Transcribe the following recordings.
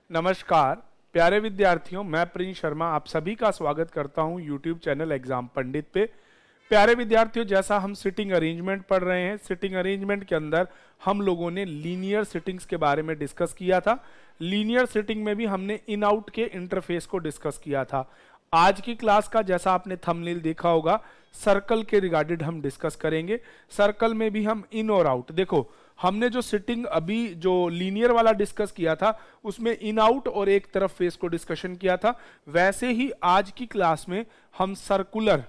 नमस्कार प्यारे विद्यार्थियों, मैं प्रिंस शर्मा आप सभी का स्वागत करता हूं यूट्यूब चैनल एग्जाम पंडित पे। प्यारे विद्यार्थियों, जैसा हम सिटिंग अरेंजमेंट पढ़ रहे हैं, सिटिंग अरेंजमेंट के अंदर हम लोगों ने लीनियर सिटिंग्स के बारे में डिस्कस किया था। लीनियर सिटिंग में भी हमने इन आउट के इंटरफेस को डिस्कस किया था। आज की क्लास का, जैसा आपने थंबनेल देखा होगा, सर्कल के रिगार्डेड हम डिस्कस करेंगे। सर्कल में भी हम इन और आउट, देखो हमने जो सिटिंग अभी जो लीनियर वाला डिस्कस किया था उसमें इन आउट और एक तरफ फेस को डिस्कशन किया था, वैसे ही आज की क्लास में हम सर्कुलर,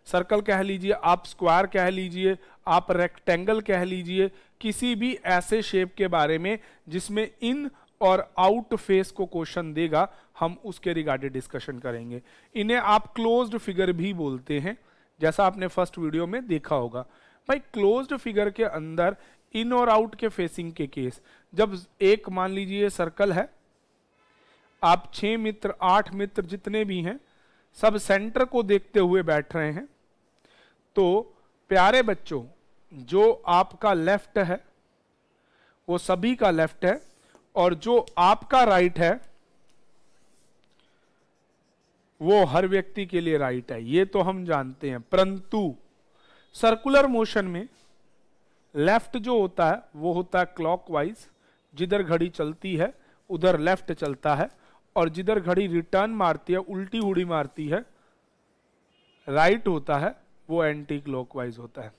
सर्कल कह लीजिए, आप स्क्वायर कह लीजिए, आप रेक्टेंगल कह लीजिए, किसी भी ऐसे शेप के बारे में जिसमें इन और आउट फेस को क्वेश्चन देगा, हम उसके रिगार्डेड डिस्कशन करेंगे। इन्हें आप क्लोज्ड फिगर भी बोलते हैं, जैसा आपने फर्स्ट वीडियो में देखा होगा। भाई क्लोज्ड फिगर के अंदर इन और आउट के फेसिंग के केस, जब एक मान लीजिए सर्कल है, आप 6 मित्र 8 मित्र जितने भी हैं सब सेंटर को देखते हुए बैठ रहे हैं, तो प्यारे बच्चों जो आपका लेफ्ट है वो सभी का लेफ्ट है और जो आपका राइट है वो हर व्यक्ति के लिए राइट है, ये तो हम जानते हैं। परंतु सर्कुलर मोशन में लेफ्ट जो होता है वो होता है क्लॉकवाइज, जिधर घड़ी चलती है उधर लेफ्ट चलता है, और जिधर घड़ी रिटर्न मारती है, उल्टी हुड़ी मारती है, राइट होता है, वो एंटी क्लॉकवाइज होता है।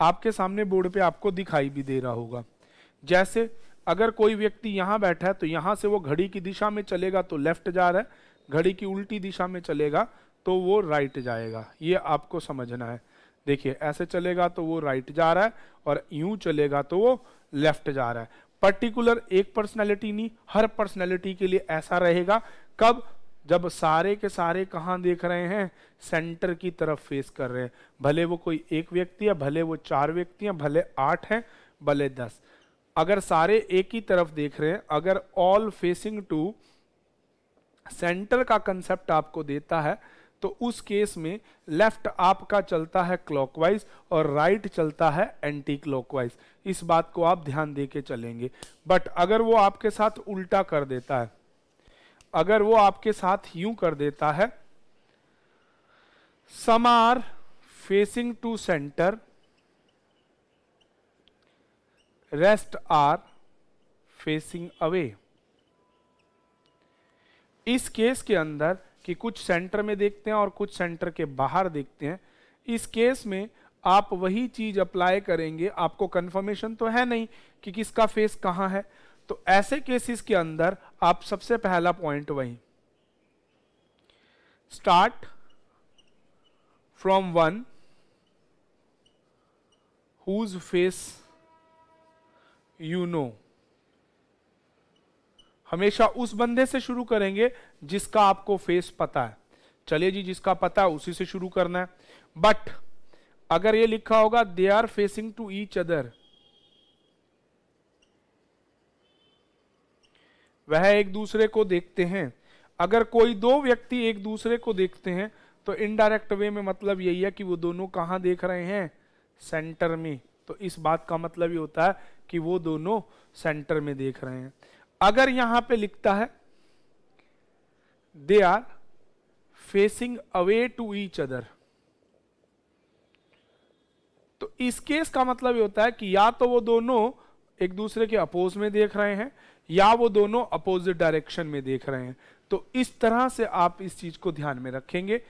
आपके सामने बोर्ड पे आपको दिखाई भी दे रहा होगा। जैसे अगर कोई व्यक्ति यहां बैठा है तो यहां से वो घड़ी की दिशा में चलेगा तो लेफ्ट जा रहा है, घड़ी की उल्टी दिशा में चलेगा तो वो राइट जाएगा, ये आपको समझना है। देखिए ऐसे चलेगा तो वो राइट जा रहा है और यूं चलेगा तो वो लेफ्ट जा रहा है। पर्टिकुलर एक पर्सनैलिटी नहीं, हर पर्सनैलिटी के लिए ऐसा रहेगा। कब? जब सारे के सारे कहां देख रहे हैं, सेंटर की तरफ फेस कर रहे हैं। भले वो कोई एक व्यक्ति है, भले वो 4 व्यक्ति हैं, भले 8 हैं, भले 10, अगर सारे एक ही तरफ देख रहे हैं, अगर ऑल फेसिंग टू सेंटर का कंसेप्ट आपको देता है तो उस केस में लेफ्ट आपका चलता है क्लॉकवाइज और राइट चलता है एंटी क्लॉकवाइज। इस बात को आप ध्यान देके चलेंगे। बट अगर वो आपके साथ उल्टा कर देता है, अगर वो आपके साथ यूं कर देता है, some are facing to centre, rest are facing away, इस केस के अंदर कि कुछ सेंटर में देखते हैं और कुछ सेंटर के बाहर देखते हैं, इस केस में आप वही चीज अप्लाई करेंगे। आपको कंफर्मेशन तो है नहीं कि किसका फेस कहां है, तो ऐसे केसेस के अंदर आप सबसे पहला पॉइंट वही, start from one whose face you know, हमेशा उस बंदे से शुरू करेंगे जिसका आपको फेस पता है। चलिए जी, जिसका पता है उसी से शुरू करना है। बट अगर ये लिखा होगा they are facing to each other, वह एक दूसरे को देखते हैं। अगर कोई दो व्यक्ति एक दूसरे को देखते हैं तो इनडायरेक्ट वे में मतलब यही है कि वो दोनों कहां देख रहे हैं, सेंटर में। तो इस बात का मतलब ये होता है कि वो दोनों सेंटर में देख रहे हैं। अगर यहां पे लिखता है they are facing away to each other, तो इस केस का मतलब ये होता है कि या तो वो दोनों एक दूसरे के अपोज में देख रहे हैं या वो दोनों अपोजिट डायरेक्शन में देख रहे हैं। तो इस तरह से आप इस चीज को ध्यान में रखेंगे।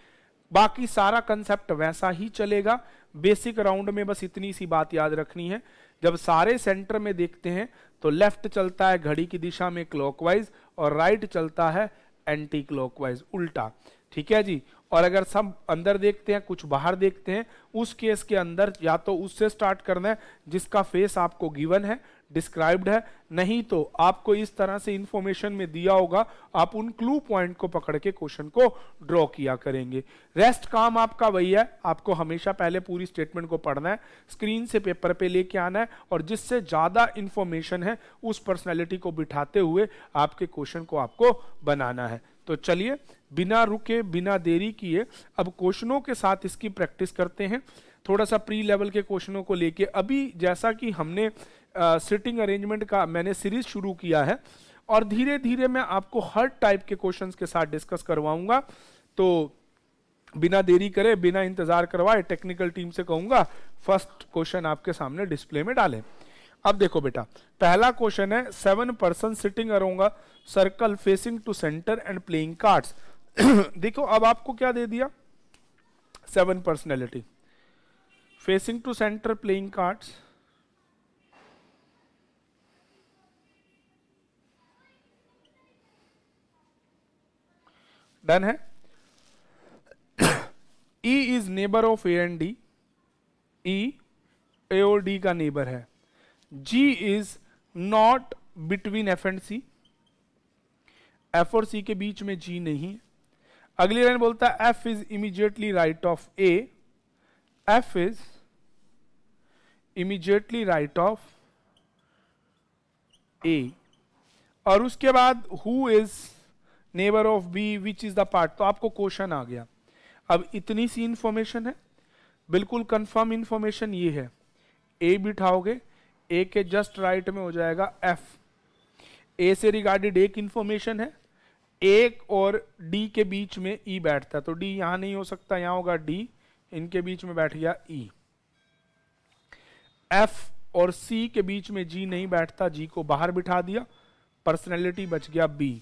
बाकी सारा कंसेप्ट वैसा ही चलेगा। बेसिक राउंड में बस इतनी सी बात याद रखनी है, जब सारे सेंटर में देखते हैं तो लेफ्ट चलता है घड़ी की दिशा में क्लॉकवाइज और राइट चलता है एंटी क्लॉकवाइज, उल्टा। ठीक है जी। और अगर सब अंदर देखते हैं कुछ बाहर देखते हैं, उस केस के अंदर या तो उससे स्टार्ट करना है जिसका फेस आपको गिवन है, डिस्क्राइब्ड है, नहीं तो आपको इस तरह से इंफॉर्मेशन में दिया होगा, आप उन क्लू पॉइंट को पकड़ के क्वेश्चन को ड्रॉ किया करेंगे। रेस्ट काम आपका वही है, आपको हमेशा पहले पूरी स्टेटमेंट को पढ़ना है, स्क्रीन से पेपर पे लेके आना है और जिससे ज्यादा इंफॉर्मेशन है उस पर्सनैलिटी को बिठाते हुए आपके क्वेश्चन को आपको बनाना है। तो चलिए बिना रुके बिना देरी किए अब क्वेश्चनों के साथ इसकी प्रैक्टिस करते हैं। थोड़ा सा प्री लेवल के क्वेश्चनों को लेके, अभी जैसा कि हमने सिटिंग अरेंजमेंट का मैंने सीरीज शुरू किया है और धीरे धीरे मैं आपको हर टाइप के क्वेश्चंस के साथ डिस्कस करवाऊंगा। तो बिना देरी करे, बिना इंतजार करवाए टेक्निकल टीम से कहूंगा फर्स्ट क्वेश्चन आपके सामने डिस्प्ले में डालें। अब देखो बेटा, पहला क्वेश्चन है 7 person sitting around a circle facing to centre and playing cards. देखो अब आपको क्या दे दिया, 7 personality facing to centre playing cards. Done है। E is neighbour of A and D, E A और डी का नेबर है। G is not between F and C, F और C के बीच में G नहीं है। अगली लाइन बोलता है F is immediately right of A, F is immediately right of A। और उसके बाद who is neighbour of B which is the part. तो आपको क्वेश्चन आ गया। अब इतनी सी इंफॉर्मेशन है, बिल्कुल कंफर्म इंफॉर्मेशन ये है। ए बिठाओगे, ए के जस्ट राइट में हो जाएगा एफ। ए से रिगार्डेड एक इंफॉर्मेशन है, एक और डी के बीच में ई बैठता है, तो डी यहां नहीं हो सकता, यहां होगा डी, इनके बीच में बैठ गया ई। एफ और सी के बीच में जी नहीं बैठता, जी को बाहर बिठा दिया, पर्सनैलिटी बच गया बी।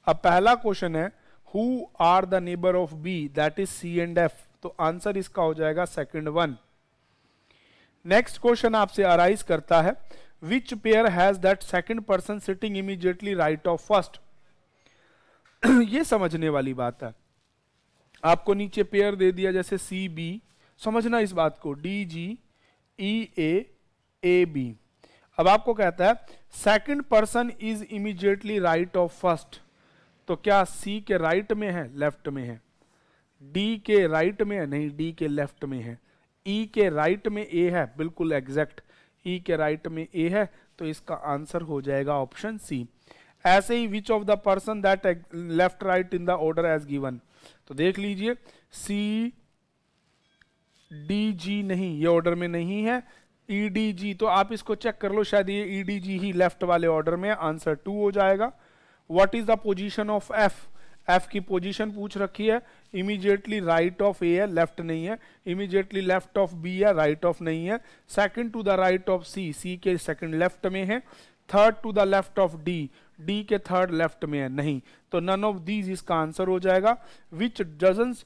अब पहला क्वेश्चन है who are the neighbour of B, that is C and F, तो आंसर इसका हो जाएगा सेकंड वन। नेक्स्ट क्वेश्चन आपसे अराइज करता है which pair has that second person sitting immediately right of first. ये समझने वाली बात है। आपको नीचे पेयर दे दिया जैसे सी बी, समझना इस बात को, D G E A B. अब आपको कहता है second person is immediately right of first, तो क्या सी के राइट में है, लेफ्ट में है? डी के राइट में है, नहीं, डी के लेफ्ट में है। ई के राइट में ए है, बिल्कुल एग्जैक्ट, ई के राइट में ए है, तो इसका आंसर हो जाएगा ऑप्शन सी। ऐसे ही which of the person that left right in the order as given, तो देख लीजिए सी डी जी नहीं, ये ऑर्डर में नहीं है, ई डी जी, तो आप इसको चेक कर लो, शायद ये ई डी जी ही लेफ्ट वाले ऑर्डर में, आंसर 2 हो जाएगा। What is the position of F, F की पोजीशन पूछ रखी है, इमीडिएटली राइट ऑफ ए है, लेफ्ट नहीं है, इमीडिएटली लेफ्ट ऑफ बी है, राइट ऑफ नहीं है, second to the right of C, C के सेकंड लेफ्ट में है, third to the left of D, D के थर्ड लेफ्ट में है, नहीं, तो नन ऑफ दीज इसका आंसर हो जाएगा। Which doesn't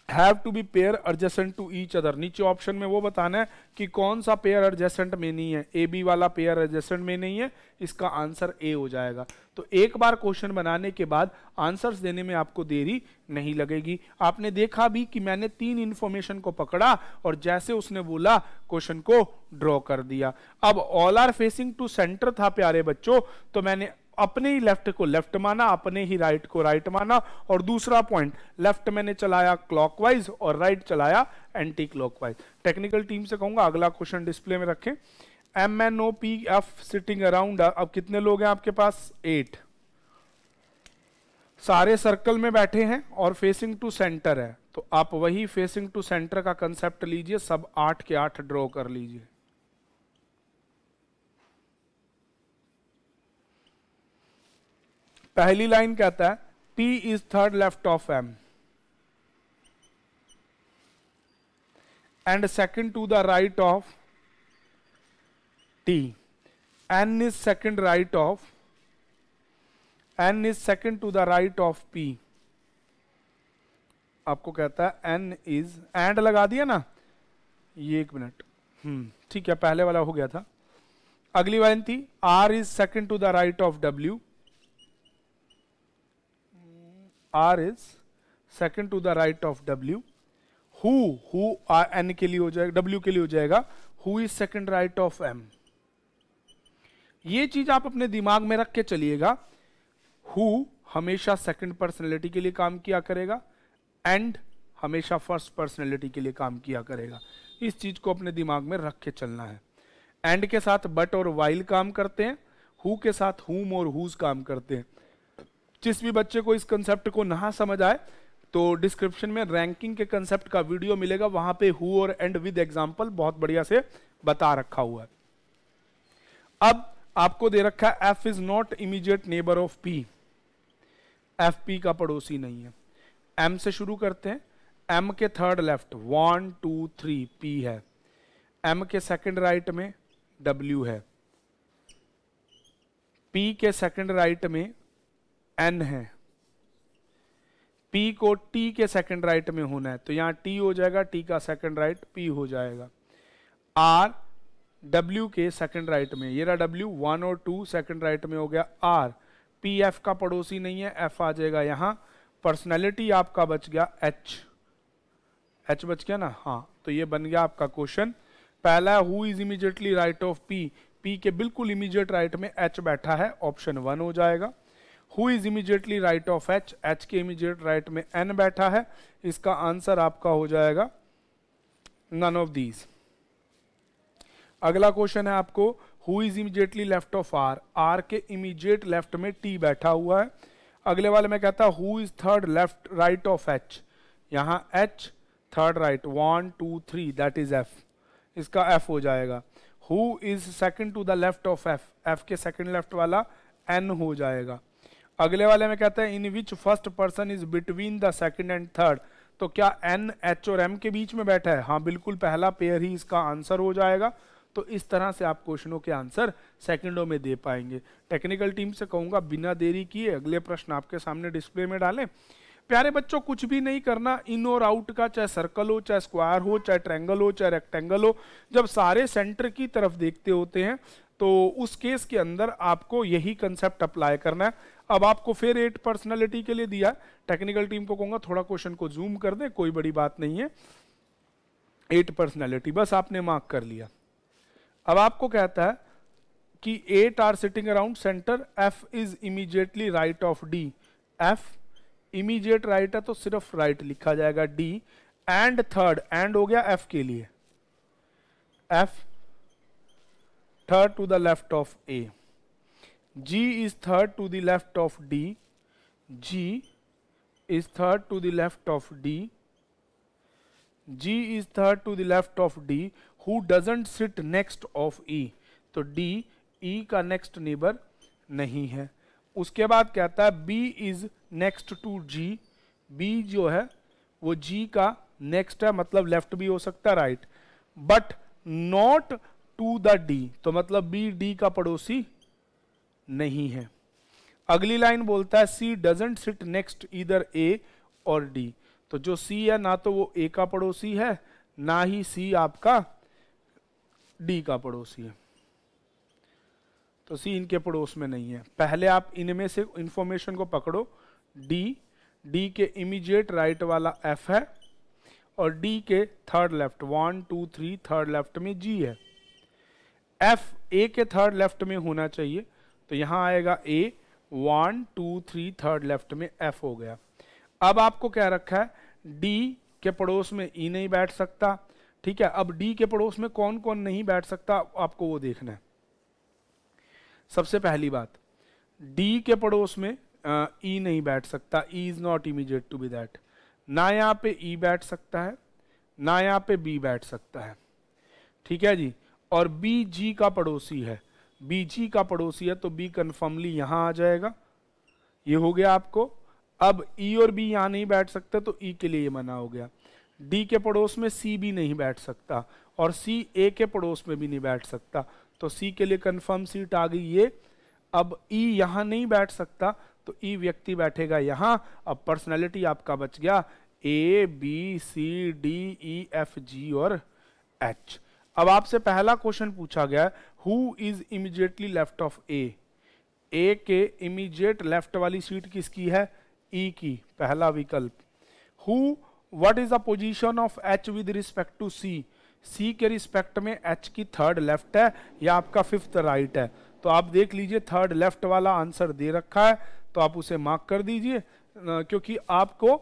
have to be pair adjacent to each other, नीचे ऑप्शन में वो बताना है कि कौन सा पेयर एडजेसेंट में नहीं है, ए बी वाला पेयर एडजेसेंट में नहीं है, इसका आंसर ए हो जाएगा। तो एक बार क्वेश्चन बनाने के बाद आंसर्स देने में आपको देरी नहीं लगेगी। आपने देखा भी कि मैंने 3 इंफॉर्मेशन को पकड़ा और जैसे उसने बोला क्वेश्चन को ड्रॉ कर दिया। अब all are facing to centre था प्यारे बच्चों, तो मैंने अपने ही लेफ्ट को लेफ्ट माना, अपने ही राइट को राइट माना, और दूसरा पॉइंट लेफ्ट मैंने चलाया क्लॉकवाइज और राइट चलाया एंटी क्लॉकवाइज। टेक्निकल टीम से कहूंगा अगला क्वेश्चन डिस्प्ले में रखें। MNOP सिटिंग अराउंड, अब कितने लोग हैं आपके पास? 8, सारे सर्कल में बैठे हैं और फेसिंग टू सेंटर है, तो आप वही फेसिंग टू सेंटर का कंसेप्ट लीजिए, सब 8 के 8 ड्रॉ कर लीजिए। पहली लाइन कहता है P is third left of M and second to the right of T, N is second right of, N is second to the right of P। आपको कहता है N is, एंड लगा दिया ना, ये 1 मिनट, ठीक है, पहले वाला हो गया था। अगली लाइन थी R is second to the right of W, R is second to the right of W। who N के लिए हो जाएगा, W के लिए हो जाएगा who is second right of M। ये चीज आप अपने दिमाग में रख के चलिएगा, who हमेशा सेकंड पर्सनैलिटी के लिए काम किया करेगा, एंड हमेशा फर्स्ट पर्सनैलिटी के लिए काम किया करेगा। इस चीज को अपने दिमाग में रख के चलना है। एंड के साथ बट और वाइल काम करते हैं, हु के साथ हुम और हुज काम करते हैं। जिस भी बच्चे को इस कंसेप्ट को ना समझ आए तो डिस्क्रिप्शन में रैंकिंग के कंसेप्ट का वीडियो मिलेगा, वहां पे हु और एंड विद एग्जांपल बहुत बढ़िया से बता रखा हुआ है। अब आपको दे रखा है F is not immediate neighbour of P, F P का पड़ोसी नहीं है। एम से शुरू करते हैं, एम के थर्ड लेफ्ट 1 2 3 पी है, एम के सेकंड राइट में डब्ल्यू है, पी के सेकंड राइट में एन है, पी को टी के सेकंड राइट में होना है तो यहां टी हो जाएगा, टी का सेकंड राइट पी हो जाएगा। आर डब्ल्यू के सेकंड राइट में, ये रहा डब्ल्यू 1 और 2 सेकंड राइट में हो गया आर, पी एफ का पड़ोसी नहीं है, एफ आ जाएगा यहां। पर्सनैलिटी आपका बच गया एच, एच बच गया ना, हाँ तो ये बन गया आपका क्वेश्चन पहला, who is immediately right of P, P के बिल्कुल इमीडिएट राइट में एच बैठा है, ऑप्शन 1 हो जाएगा। Who is immediately right of H, H के इमीडिएट राइट में एन बैठा है, इसका आंसर आपका हो जाएगा नन ऑफ दीज। अगला क्वेश्चन है आपको, who is immediately left of R, R के इमीडिएट लेफ्ट में टी बैठा हुआ है। अगले वाले में कहता है who is third left right of H, यहां H third right 1 2 3 that is F, इसका एफ हो जाएगा। Who is second to the left of F, F के सेकंड लेफ्ट वाला एन हो जाएगा। अगले वाले में कहता है in which first person is between the second and third, तो क्या एन एच और एम के बीच में बैठा है, हाँ बिल्कुल पहला पेयर ही इसका आंसर हो जाएगा। तो इस तरह से आप क्वेश्चनों के आंसर सेकंडों में दे पाएंगे। टेक्निकल टीम से कहूंगा बिना देरी किए अगले प्रश्न आपके सामने डिस्प्ले में डालें। प्यारे बच्चों कुछ भी नहीं करना, इन और आउट का, चाहे सर्कल हो, चाहे स्क्वायर हो, चाहे ट्रायंगल हो, चाहे रेक्टेंगल हो, जब सारे सेंटर की तरफ देखते होते हैं तो उस केस के अंदर आपको यही कंसेप्ट अप्लाई करना है। अब आपको फिर 8 पर्सनालिटी के लिए दिया, टेक्निकल टीम को कहूंगा थोड़ा क्वेश्चन को जूम कर दे, कोई बड़ी बात नहीं है। 8 पर्सनालिटी बस आपने मार्क कर लिया। अब आपको कहता है कि 8 are sitting around centre, F is immediately right of D, F immediate right है तो सिर्फ राइट लिखा जाएगा, डी एंड थर्ड, एंड हो गया एफ के लिए, F third to the left of A, G is third to the left of D, G is third to the left of D, G is third to the left of D, who doesn't sit next of E, तो D ई का next neighbour नहीं है। उसके बाद कहता है B is next to G, B जो है वो जी का नेक्स्ट है, मतलब लेफ्ट भी हो सकता है right, but not to the D, तो मतलब बी डी का पड़ोसी नहीं है। अगली लाइन बोलता है सी डजंट सिट नेक्स्ट ईदर ए और डी, तो जो सी है ना तो वो ए का पड़ोसी है ना ही सी आपका डी का पड़ोसी है, तो सी इनके पड़ोस में नहीं है। पहले आप इनमें से इंफॉर्मेशन को पकड़ो, डी, डी के इमीडिएट राइट वाला एफ है और डी के थर्ड लेफ्ट 1 2 3 थर्ड लेफ्ट में जी है, एफ ए के थर्ड लेफ्ट में होना चाहिए तो यहां आएगा ए, 1 2 3 थर्ड लेफ्ट में एफ हो गया। अब आपको क्या रखा है, डी के पड़ोस में ई नहीं बैठ सकता, ठीक है। अब डी के पड़ोस में कौन कौन नहीं बैठ सकता आपको वो देखना है। सबसे पहली बात, डी के पड़ोस में ई नहीं बैठ सकता, E is not immediate to B that, ना यहाँ पे ई बैठ सकता है ना यहाँ पे बी बैठ सकता है, ठीक है जी। और बी जी का पड़ोसी है, बी जी का पड़ोसी है तो बी कन्फर्मली यहां आ जाएगा, ये हो गया आपको। अब ई और बी यहां नहीं बैठ सकते तो ई के लिए ये मना हो गया। डी के पड़ोस में सी भी नहीं बैठ सकता और सी ए के पड़ोस में भी नहीं बैठ सकता, तो सी के लिए कंफर्म सीट आ गई ये। अब ई यहां नहीं बैठ सकता तो ई व्यक्ति बैठेगा यहां। अब पर्सनैलिटी आपका बच गया A B C D E F G और एच। अब आपसे पहला क्वेश्चन पूछा गया who is immediately left of A, A के इमीडिएट लेफ्ट वाली सीट किसकी है, ई की, पहला विकल्प। Who what is the position of H with respect to C, C के रिस्पेक्ट में एच की थर्ड लेफ्ट है या आपका फिफ्थ राइट है, तो आप देख लीजिए थर्ड लेफ्ट वाला आंसर दे रखा है तो आप उसे मार्क कर दीजिए, क्योंकि आपको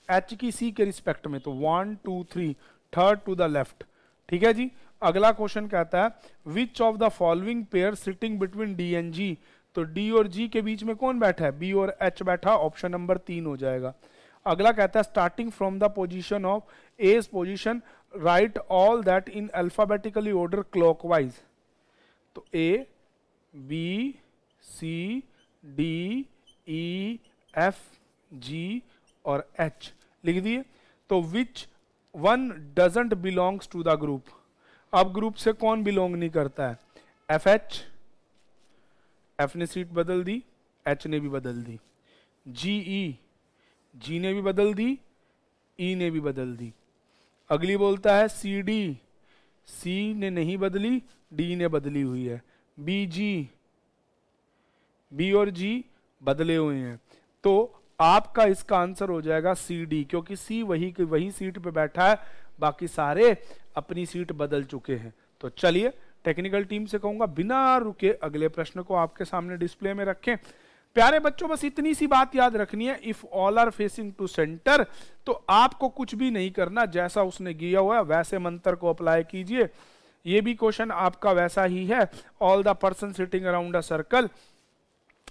एच की सी के रिस्पेक्ट में, तो 1 2 3 थर्ड टू द लेफ्ट, ठीक है जी। अगला क्वेश्चन कहता है which of the following pair sitting between D and G, तो डी और जी के बीच में कौन बैठा है, बी और एच बैठा, ऑप्शन नंबर 3 हो जाएगा। अगला कहता है starting from the position of as position right all that in alphabetically order clockwise, तो A B C D E F G और एच लिख दिए। तो which one doesn't belongs to the group, अब ग्रुप से कौन बिलोंग नहीं करता है? एफ एच, एफ ने सीट बदल दी, एच ने भी बदल दी। जी ई, जी ने भी बदल दी, ई ने भी बदल दी। अगली बोलता है सी डी, सी ने नहीं बदली, डी ने बदली हुई है। बी जी, बी और जी बदले हुए हैं। तो आपका इसका आंसर हो जाएगा सी डी, क्योंकि सी वही सीट पे बैठा है, बाकी सारे अपनी सीट बदल चुके हैं। तो चलिए टेक्निकल टीम से कहूंगा बिना रुके अगले प्रश्न को आपके सामने डिस्प्ले में रखें। प्यारे बच्चों बस इतनी सी बात याद रखनी है, if all are facing to centre, तो आपको कुछ भी नहीं करना, जैसा उसने किया हुआ है वैसे मंत्र को अप्लाई कीजिए। ये भी क्वेश्चन आपका वैसा ही है, all the person sitting around a circle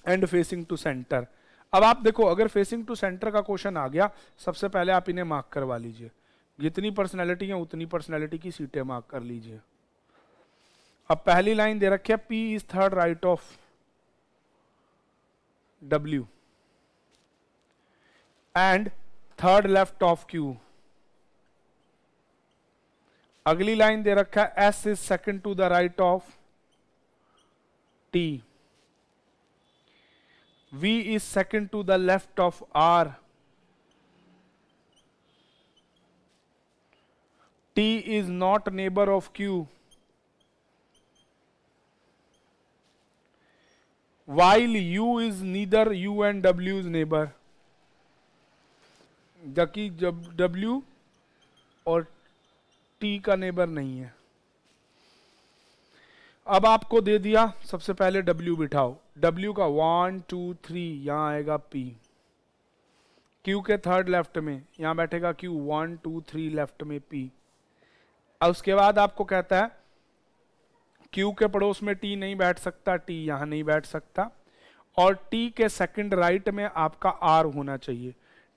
and facing to centre. अब आप देखो अगर फेसिंग टू सेंटर का क्वेश्चन आ गया, सबसे पहले आप इन्हें मार्क करवा लीजिए, जितनी पर्सनैलिटी है उतनी पर्सनैलिटी की सीटें मार्क कर लीजिए। अब पहली लाइन दे रखी है P is third right of W and third left of Q। अगली लाइन दे रखा है S is second to the right of T, V is second to the left of R, T is not neighbor of Q, while U is neither U and W's neighbor, जबकि जब W और T का neighbour नहीं है। अब आपको दे दिया, सबसे पहले W बिठाओ, W का 1 2 3 यहां आएगा P, Q के थर्ड लेफ्ट में यहां बैठेगा Q, 1 2 3 लेफ्ट में P। अब उसके बाद आपको कहता है Q के पड़ोस में T नहीं बैठ सकता, T यहां नहीं बैठ सकता, और T के सेकंड राइट में आपका R होना चाहिए।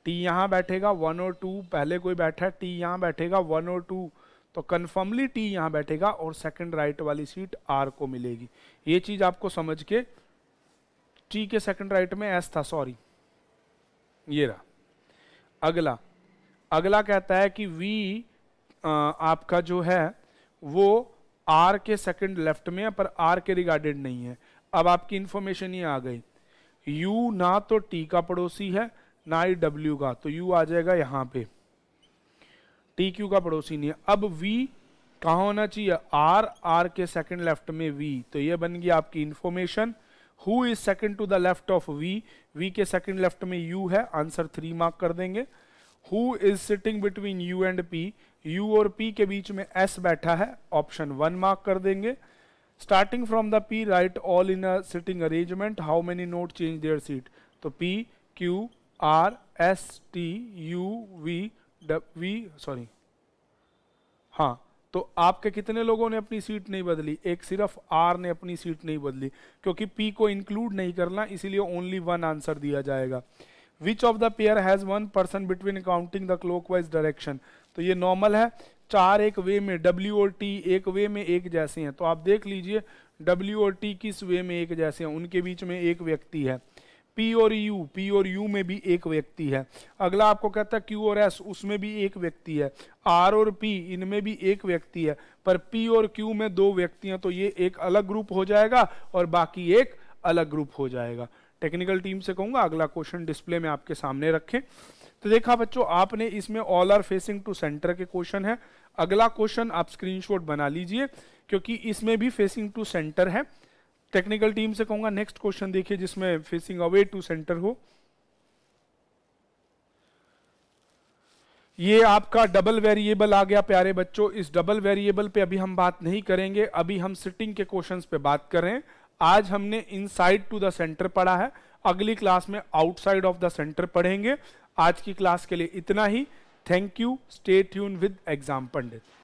T यहां बैठेगा 1 और 2, पहले कोई बैठा है, T यहां बैठेगा 1 और 2, तो कन्फर्मली T यहां बैठेगा और सेकंड राइट वाली सीट R को मिलेगी। ये चीज आपको समझ के, T के सेकंड राइट में S था, सॉरी ये रहा। अगला कहता है कि V आपका जो है वो R के सेकंड लेफ्ट में है, पर R के रिगार्डेड नहीं है। अब आपकी इंफॉर्मेशन ये आ गई, U ना तो T का पड़ोसी है ना ही W का, तो U आ जाएगा यहां पे, T Q का पड़ोसी नहीं है। अब V कहाँ होना चाहिए? R के सेकंड लेफ्ट में V, तो ये बन गई आपकी information. Who is second to the left of V के सेकंड लेफ्ट में U है, आंसर 3 मार्क कर देंगे। Who is sitting between U and P, U और P के बीच में S बैठा है, ऑप्शन 1 मार्क कर देंगे। Starting from the P right all in a sitting arrangement, how many note change their seat, तो P Q R S T U V sorry, हाँ, तो आपके कितने लोगों ने अपनी सीट नहीं बदली? एक सिर्फ R ने अपनी सीट नहीं बदली, क्योंकि P को इंक्लूड नहीं करना, इसीलिए ओनली 1 आंसर दिया जाएगा। विच of the pair has 1 person between counting the clockwise direction, तो ये नॉर्मल है, 4 एक वे में, W और T एक वे में एक जैसे हैं, तो आप देख लीजिए W और T किस वे में एक जैसे हैं, उनके बीच में एक व्यक्ति है। P और U में भी एक व्यक्ति है। अगला आपको कहता है Q और S, उसमें भी एक व्यक्ति है। R और P इनमें भी एक व्यक्ति है, पर P और Q में 2 व्यक्ति हैं, तो ये एक अलग ग्रुप हो जाएगा और बाकी एक अलग ग्रुप हो जाएगा। टेक्निकल टीम से कहूंगा अगला क्वेश्चन डिस्प्ले में आपके सामने रखें। तो देखा बच्चों, आपने इसमें all are facing to centre के क्वेश्चन है। अगला क्वेश्चन आप स्क्रीनशॉट बना लीजिए, क्योंकि इसमें भी फेसिंग टू सेंटर है। टेक्निकल टीम से कहूंगा नेक्स्ट क्वेश्चन देखिए जिसमें फेसिंग अवे टू सेंटर हो। ये आपका डबल वेरिएबल आ गया प्यारे बच्चों। इस डबल वेरिएबल पे अभी हम बात नहीं करेंगे, अभी हम सिटिंग के क्वेश्चंस पे बात कर रहे हैं। आज हमने इनसाइड टू द सेंटर पढ़ा है, अगली क्लास में आउटसाइड ऑफ द सेंटर पढ़ेंगे। आज की क्लास के लिए इतना ही। Thank you, stay tune with exam Pandit.